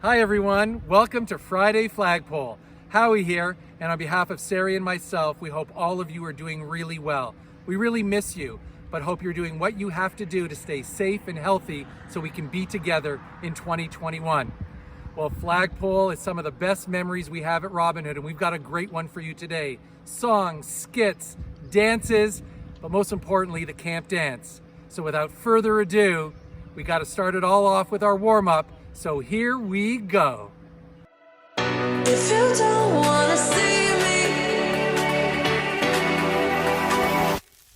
Hi everyone, welcome to Friday Flagpole. Howie here, and on behalf of Sari and myself, we hope all of you are doing really well. We really miss you, but hope you're doing what you have to do to stay safe and healthy so we can be together in 2021. Well, Flagpole is some of the best memories we have at Robin Hood, and we've got a great one for you today. Songs, skits, dances, but most importantly, the camp dance. So without further ado, we got to start it all off with our warm-up. So here we go. If you don't wanna see me,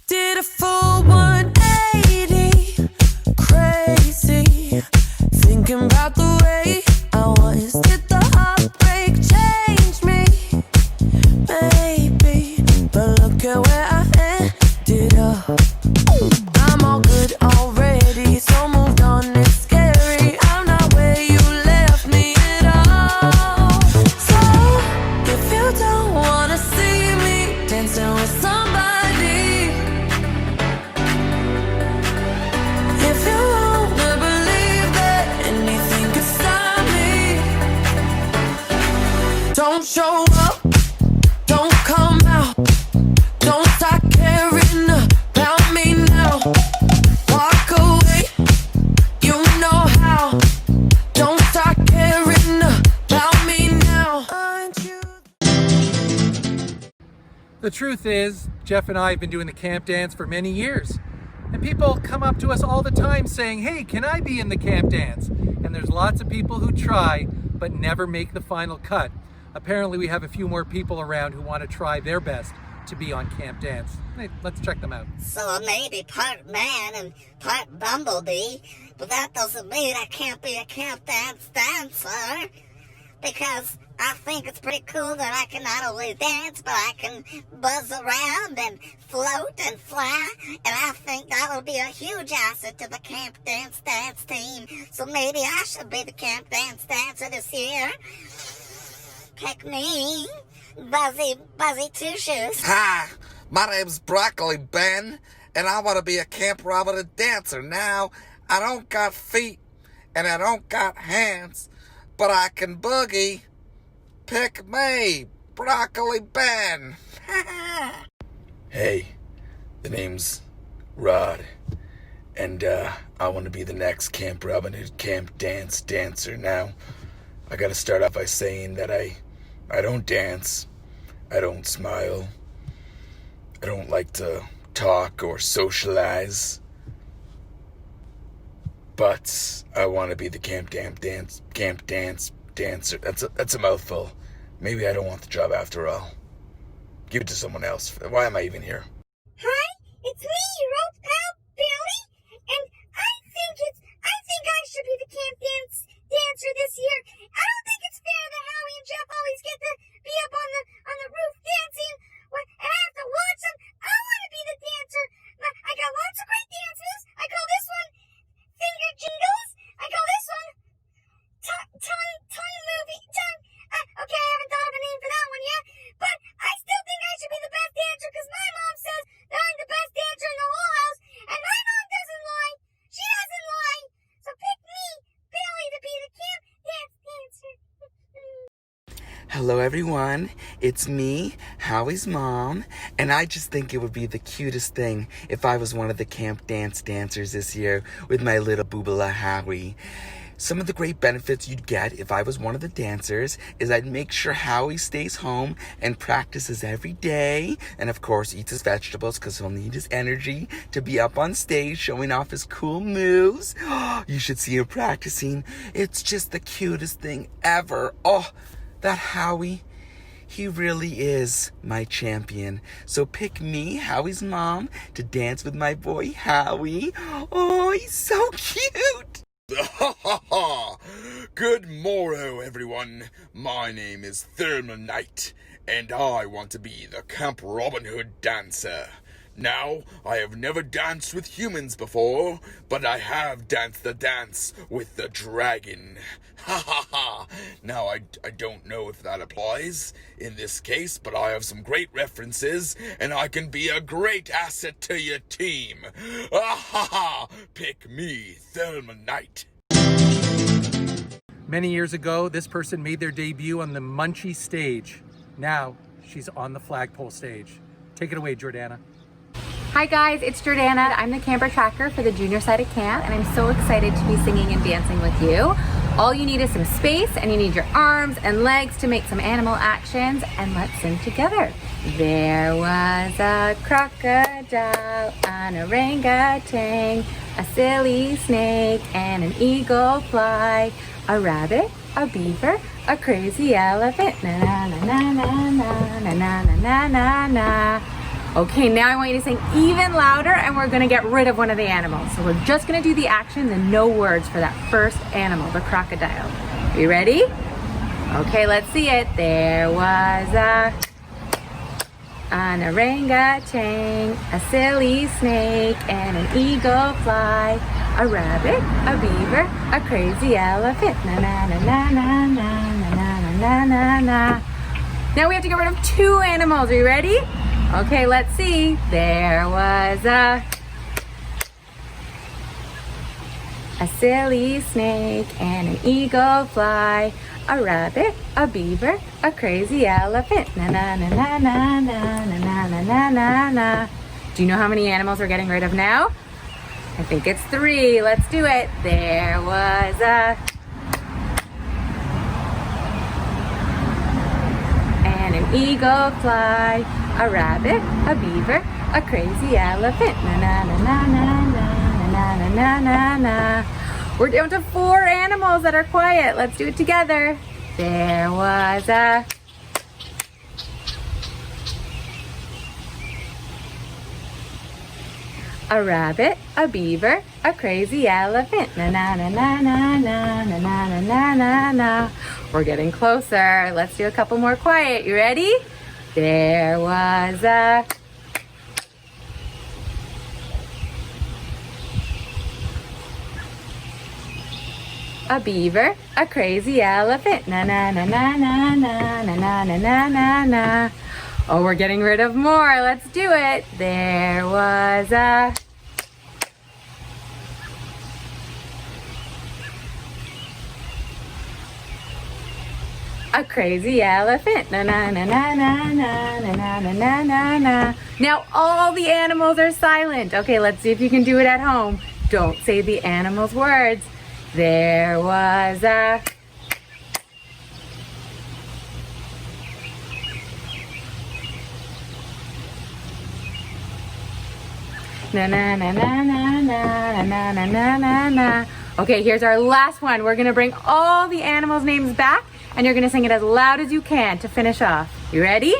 did a full 180, crazy, thinking about the way I was. Did the heartbreak change me? Maybe, but look at where I ended up. I'm all good already, so moved on. It's scary. I'm not where you left me at all. So if you don't wanna see me dancing with somebody, if you wanna believe that anything could stop me, don't show up, don't come out, don't start caring about me now. Walk away, you know how. Don't start caring about me now. Aren't you? The truth is, Jeff and I have been doing the camp dance for many years. And people come up to us all the time saying, hey, can I be in the camp dance? And there's lots of people who try, but never make the final cut. Apparently we have a few more people around who want to try their best to be on camp dance. Hey, let's check them out. So I may be part man and part bumblebee, but that doesn't mean I can't be a camp dance dancer, because I think it's pretty cool that I can not only dance, but I can buzz around and float and fly, and I think that'll be a huge asset to the camp dance team. So maybe I should be the camp dance dancer this year. Pick me, Buzzy Two Shoes. Hi, my name's Broccoli Ben, and I want to be a Camp Robin Hood dancer. Now, I don't got feet, and I don't got hands, but I can boogie. Pick me, Broccoli Ben. Hey, the name's Rod, and I want to be the next Camp Robin Hood camp dance dancer. Now, I gotta start off by saying that I don't dance, I don't smile, I don't like to talk or socialize, but I want to be the camp dance dancer. That's a mouthful. Maybe I don't want the job after all. Give it to someone else. Why am I even here? Hi, it's me, your old pal Billy, and I think I should be the camp dance dancer this year. I don't think it's fair that Howie and Jeff always get to be up on the roof dancing, and I have to watch them. I want to be the dancer. I got lots of great dance moves. I call this one finger jingles. I call this one tongue movie. Okay, I haven't thought of a name for that one yet, but I still think I should be the best dancer because my mom says that I'm the best dancer in the whole house, and my mom doesn't lie. She doesn't lie. So pick me, Billy, to be the camp dance dancer. Hello, everyone. It's me, Howie's mom, and I just think it would be the cutest thing if I was one of the camp dance dancers this year with my little boobala Howie. Some of the great benefits you'd get if I was one of the dancers is I'd make sure Howie stays home and practices every day, and of course eats his vegetables because he'll need his energy to be up on stage showing off his cool moves. You should see him practicing. It's just the cutest thing ever. Oh, that Howie, he really is my champion. So pick me, Howie's mom, to dance with my boy Howie. Oh, he's so cute. Good morrow, everyone. My name is Thermal Knight, and I want to be the Camp Robin Hood dancer. Now, I have never danced with humans before, but I have danced the dance with the dragon. Ha ha ha! Now, I don't know if that applies in this case, but I have some great references, and I can be a great asset to your team. Ah ha ha! Pick me, Thermal Knight. Many years ago, this person made their debut on the Munchie stage. Now, she's on the Flagpole stage. Take it away, Jordana. Hi guys, it's Jordana. I'm the camper tracker for the junior side of camp, and I'm so excited to be singing and dancing with you. All you need is some space, and you need your arms and legs to make some animal actions, and let's sing together. There was a crocodile, an orangutan, a silly snake, and an eagle fly, a rabbit, a beaver, a crazy elephant, na na na na na na na na na na na. Okay, now I want you to sing even louder, and we're gonna get rid of one of the animals. So we're just gonna do the actions and no words for that first animal, the crocodile. You ready? Okay, let's see it. There was an orangutan, a silly snake, and an eagle fly, a rabbit, a beaver, a crazy elephant, na na na na na na na na na na na. Now we have to get rid of two animals. Are you ready? Okay, let's see. There was a silly snake and an eagle fly, a rabbit, a beaver, a crazy elephant, na na na na na na na na na na na. Do you know how many animals we're getting rid of now? I think it's 3. Let's do it. There was an eagle fly, a rabbit, a beaver, a crazy elephant, na na na na na na na na na na na. We're down to 4 animals that are quiet. Let's do it together. There was a rabbit, a beaver, a crazy elephant, na na na na na na na na na na na. We're getting closer. Let's do a couple more quiet. You ready? There was a beaver, a crazy elephant, na na na na na na na na na na na na. Oh, we're getting rid of more. Let's do it. There was a crazy elephant, na na na na na na na na na na na na. Now all the animals are silent. Okay, let's see if you can do it at home. Don't say the animals' words. There was a na na na na na na na na na na na. Okay, here's our last one. We're gonna bring all the animals' names back, and you're gonna sing it as loud as you can to finish off. You ready?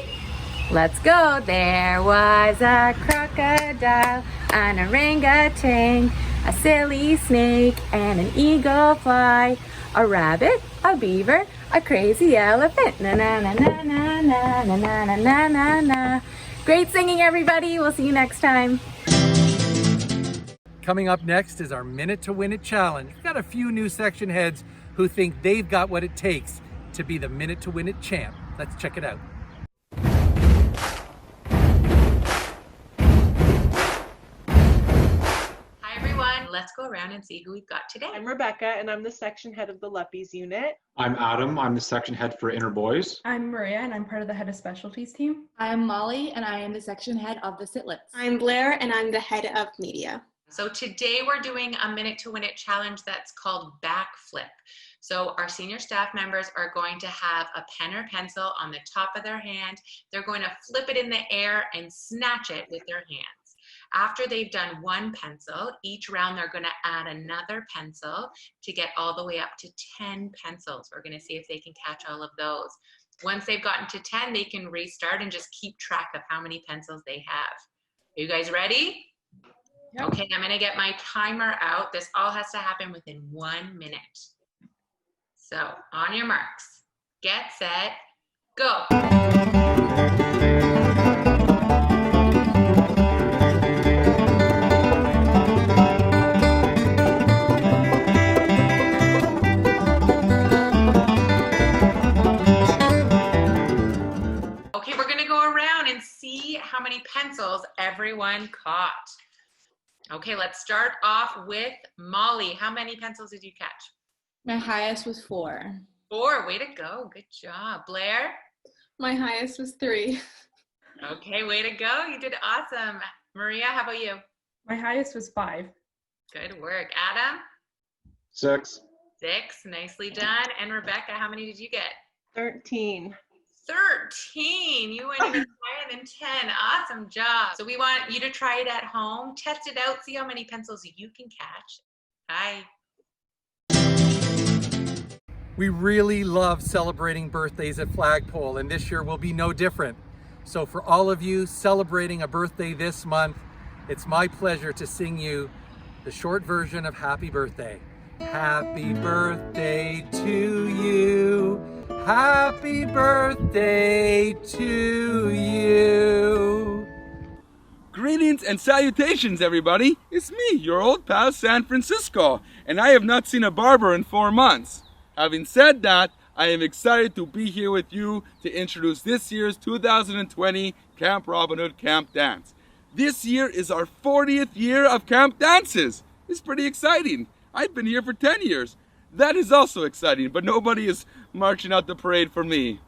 Let's go. There was a crocodile, an orangutan, a silly snake, and an eagle fly, a rabbit, a beaver, a crazy elephant, na na na na na na na na na na na na. Great singing, everybody. We'll see you next time. Coming up next is our Minute to Win It challenge. We've got a few new section heads who think they've got what it takes to be the Minute to Win It champ. Let's check it out. Hi everyone, let's go around and see who we've got today. I'm Rebecca, and I'm the section head of the Luppies unit. I'm Adam. I'm the section head for Inner Boys. I'm Maria, and I'm part of the head of specialties team. I'm Molly, and I am the section head of the Sitlets. I'm Blair, and I'm the head of media. So today we're doing a Minute to Win It challenge that's called Backflip. So our senior staff members are going to have a pen or pencil on the top of their hand. They're going to flip it in the air and snatch it with their hands. After they've done one pencil, each round they're going to add another pencil to get all the way up to 10 pencils. We're going to see if they can catch all of those. Once they've gotten to 10, they can restart and just keep track of how many pencils they have. Are you guys ready? Yep. Okay, I'm going to get my timer out. This all has to happen within 1 minute. So, on your marks, get set, go. Okay, we're going to go around and see how many pencils everyone caught. Okay, let's start off with Molly. How many pencils did you catch? My highest was 4. 4, way to go. Good job. Blair? My highest was 3. Okay, way to go. You did awesome. Maria, how about you? My highest was 5. Good work. Adam? 6. 6, nicely done. And Rebecca, how many did you get? 13. 13. You went even higher than 10. Awesome job. So we want you to try it at home. Test it out. See how many pencils you can catch. Bye. We really love celebrating birthdays at Flagpole, and this year will be no different. So for all of you celebrating a birthday this month, it's my pleasure to sing you the short version of Happy Birthday. Happy birthday to you. Happy birthday to you. Greetings and salutations, everybody. It's me, your old pal San Francisco, and I have not seen a barber in 4 months. Having said that, I am excited to be here with you to introduce this year's 2020 Camp Robin Hood Camp Dance. This year is our 40th year of camp dances. It's pretty exciting. I've been here for 10 years. That is also exciting, but nobody is marching out the parade for me.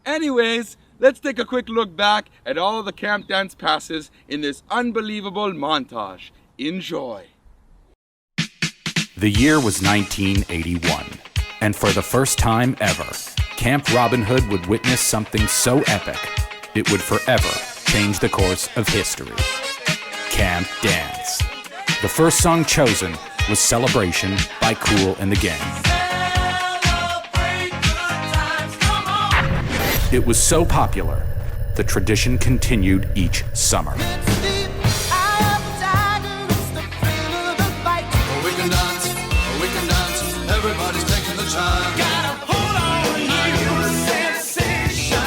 Anyways, let's take a quick look back at all the camp dance passes in this unbelievable montage. Enjoy. The year was 1981, and for the first time ever, Camp Robin Hood would witness something so epic, it would forever change the course of history. Camp Dance. The first song chosen was Celebration by Kool and the Gang. It was so popular, the tradition continued each summer. Everybody's taking the time. Gotta hold on, you sensation.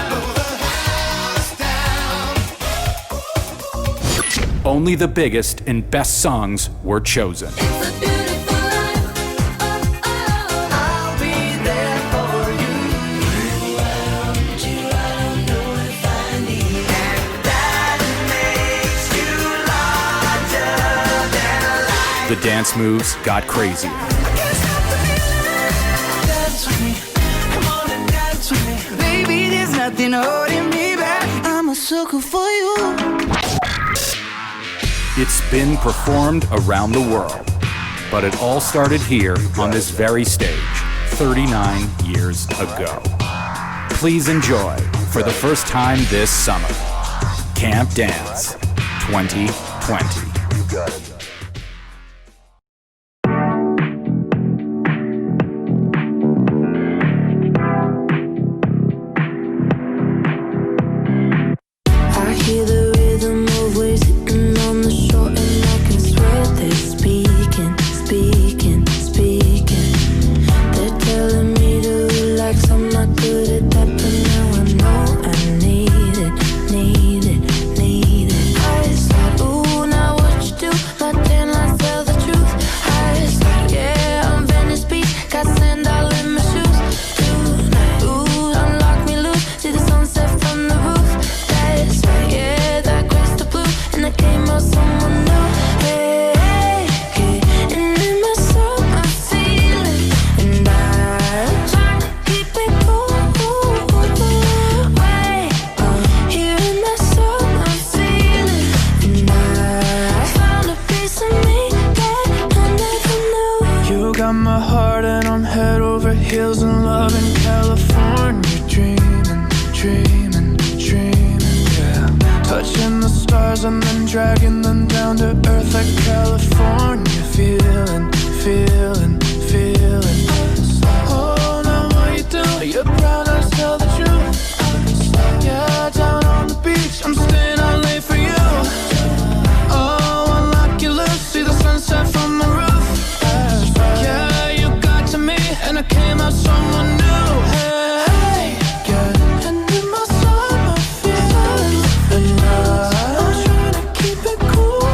Only the biggest and best songs were chosen. It's a beautiful life. I'll be there for you. I don't know if I need. And that makes you larger than life. The dance moves got crazier. Baby, there's nothing holding me back. I'm a sucker for you. It's been performed around the world, but it all started here on this very stage 39 years ago. Please enjoy, for the first time this summer, Camp Dance 2020. You got it. I hear the rhythm of waves hitting on the shore, and I can swear they're speaking. They're telling me to relax, I'm not good at that, but now I know I need it. I said, ooh, now what you do? Not ten lines tell the truth. I said, yeah, I'm Venice Beach, got sand all in my shoes. Tonight, ooh, unlock me loose, see the sunset from the roof. Yeah, that graced the blue, and I came out someone new. Hey, and in my soul I'm feeling, and I'm trying to keep it cool. Way here in my soul I'm feeling, and I found a piece of me that I never knew. You got my heart, and I'm head over heels in love in California, dreaming. Touching the stars and then dragging them down to earth like California. Feeling. Oh, now what you do? Your brown eyes tell the truth. Yeah, down on the beach, I'm staying out late for you. Oh, unlock your lips, see the sunset from the roof. Yeah, you got to me, and I came out someone new. Hey, yeah, and in my soul I'm feeling, and I'm trying to keep it cool.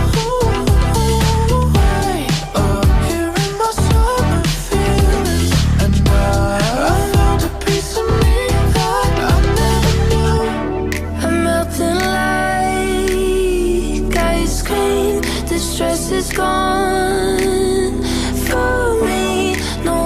Way up here in my soul I'm feeling, and I found a piece of me that I never knew. I'm melting like ice cream. The stress is gone for me. No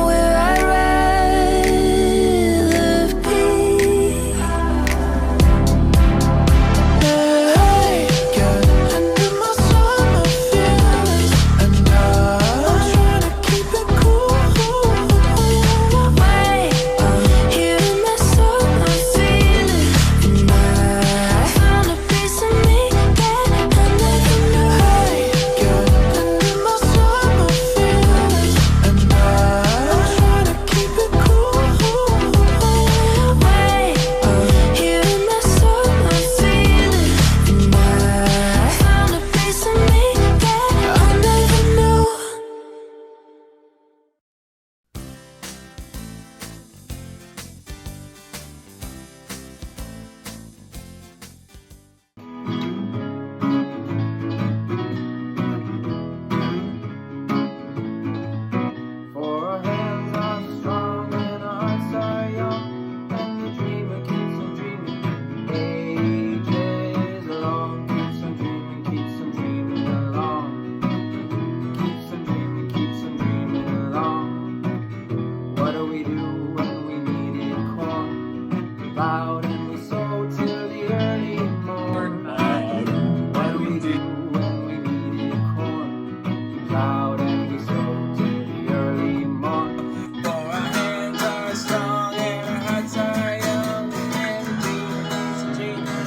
we do when we needed corn? Loud and we sow till the early morn. What do we do when we needed corn? Loud and we sow till the early morn. For our hands are strong and our hearts are young, and the dreamers are dreaming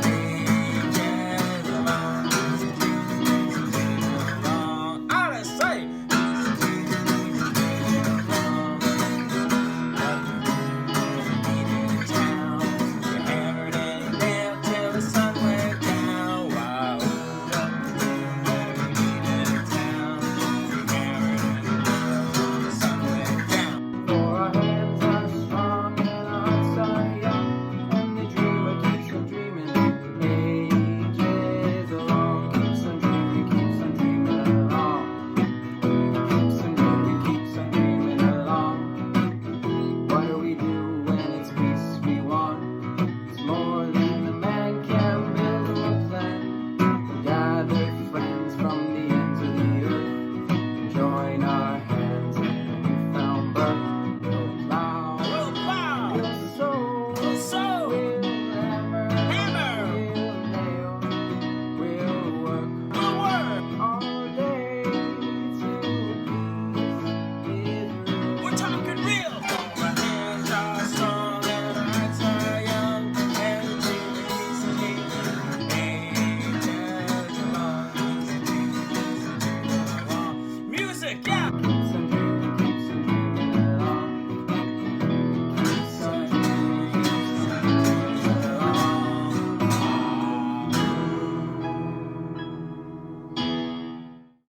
ages along. Out of sight.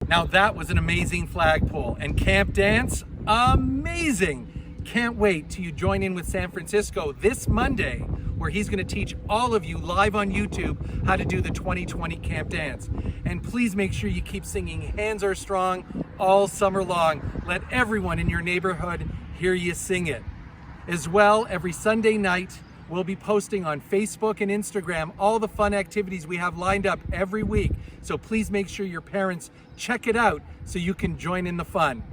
Now that was an amazing flagpole, and camp dance, amazing. Can't wait till you join in with San Francisco this Monday, where he's gonna teach all of you live on YouTube how to do the 2020 camp dance. And please make sure you keep singing Hands Are Strong all summer long. Let everyone in your neighborhood hear you sing it. As well, every Sunday night, we'll be posting on Facebook and Instagram all the fun activities we have lined up every week. So please make sure your parents check it out so you can join in the fun.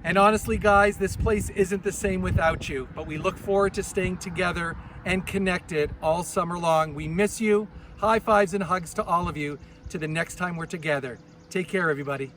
And honestly, guys, this place isn't the same without you, but we look forward to staying together and connected all summer long. We miss you. High fives and hugs to all of you. To the next time we're together. Take care, everybody.